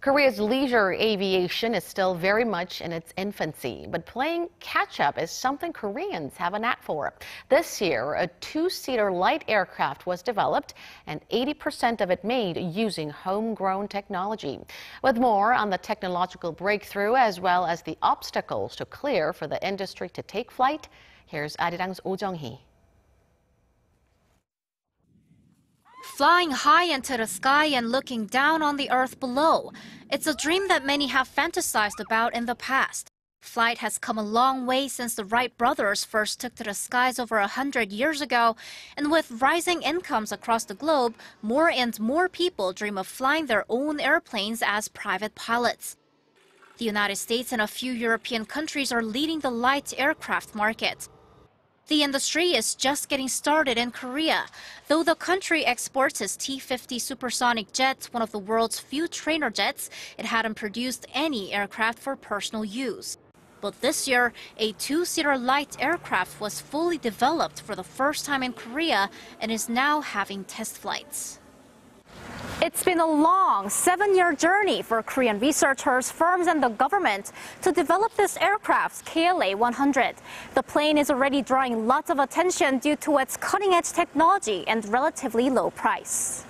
Korea's leisure aviation is still very much in its infancy, but playing catch-up is something Koreans have a knack for. This year, a two-seater light aircraft was developed, and 80% of it made using homegrown technology. With more on the technological breakthrough as well as the obstacles to clear for the industry to take flight, here's Arirang's Oh Jung-hee. Flying high into the sky and looking down on the earth below. It's a dream that many have fantasized about in the past. Flight has come a long way since the Wright brothers first took to the skies over 100 years ago. And with rising incomes across the globe, more and more people dream of flying their own airplanes as private pilots. The United States and a few European countries are leading the light aircraft market. The industry is just getting started in Korea. Though the country exports its T-50 supersonic jet, one of the world's few trainer jets, it hadn't produced any aircraft for personal use. But this year, a two-seater light aircraft was fully developed for the first time in Korea and is now having test flights. It's been a long 7-year journey for Korean researchers, firms, and the government to develop this aircraft, KLA-100. The plane is already drawing lots of attention due to its cutting-edge technology and relatively low price.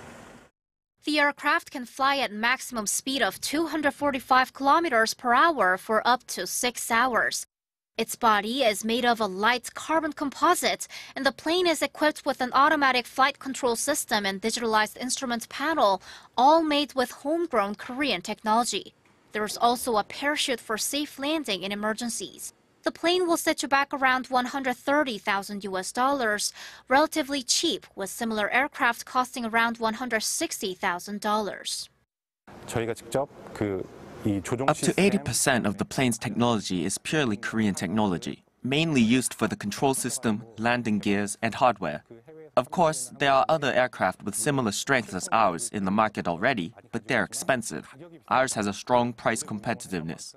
The aircraft can fly at maximum speed of 245 kilometers per hour for up to 6 hours. Its body is made of a light carbon composite, and the plane is equipped with an automatic flight control system and digitalized instrument panel, all made with homegrown Korean technology. There is also a parachute for safe landing in emergencies. The plane will set you back around $130,000, relatively cheap, with similar aircraft costing around $160,000. 저희가 직접 Up to 80% of the plane's technology is purely Korean technology, mainly used for the control system, landing gears, and hardware. Of course, there are other aircraft with similar strengths as ours in the market already, but they're expensive. Ours has a strong price competitiveness.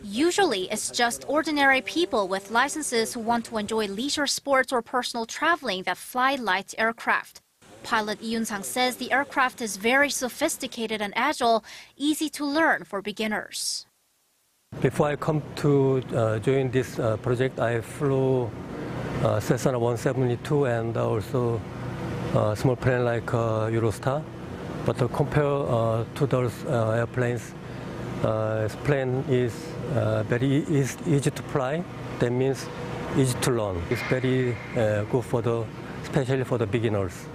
Usually, it's just ordinary people with licenses who want to enjoy leisure sports or personal traveling that fly light aircraft. Pilot Yoon-sang says the aircraft is very sophisticated and agile, easy to learn for beginners. Before I come to join this project, I flew Cessna 172 and also a small plane like Eurostar. But compared to those airplanes, this plane is very easy to fly. That means easy to learn. It's very good especially for the beginners.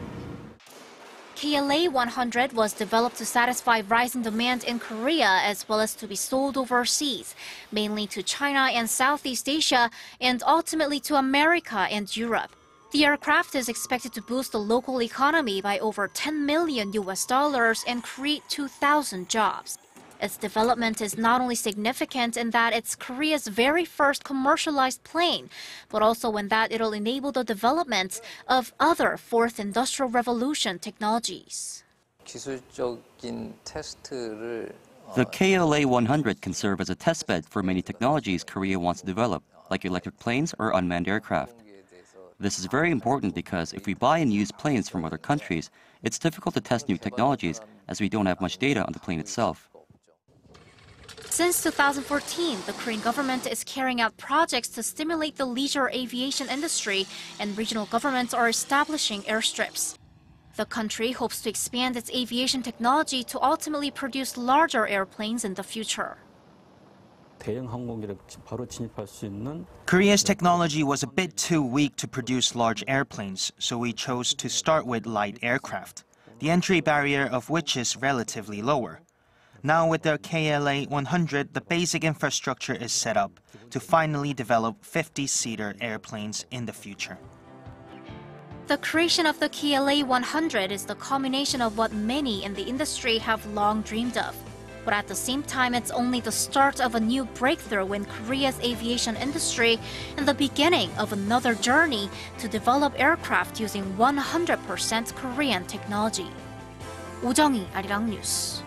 KLA-100 was developed to satisfy rising demand in Korea as well as to be sold overseas, mainly to China and Southeast Asia, and ultimately to America and Europe. The aircraft is expected to boost the local economy by over $10 million and create 2,000 jobs. Its development is not only significant in that it's Korea's very first commercialized plane, but also in that it'll enable the development of other Fourth Industrial Revolution technologies. The KLA-100 can serve as a testbed for many technologies Korea wants to develop, like electric planes or unmanned aircraft. This is very important because if we buy and use planes from other countries, it's difficult to test new technologies as we don't have much data on the plane itself. Since 2014, the Korean government is carrying out projects to stimulate the leisure aviation industry, and regional governments are establishing airstrips. The country hopes to expand its aviation technology to ultimately produce larger airplanes in the future. Korea's technology was a bit too weak to produce large airplanes, so we chose to start with light aircraft, the entry barrier of which is relatively lower. Now with the KLA-100, the basic infrastructure is set up to finally develop 50-seater airplanes in the future. The creation of the KLA-100 is the culmination of what many in the industry have long dreamed of. But at the same time, it's only the start of a new breakthrough in Korea's aviation industry and the beginning of another journey to develop aircraft using 100% Korean technology. Oh Jung-hee, Arirang News.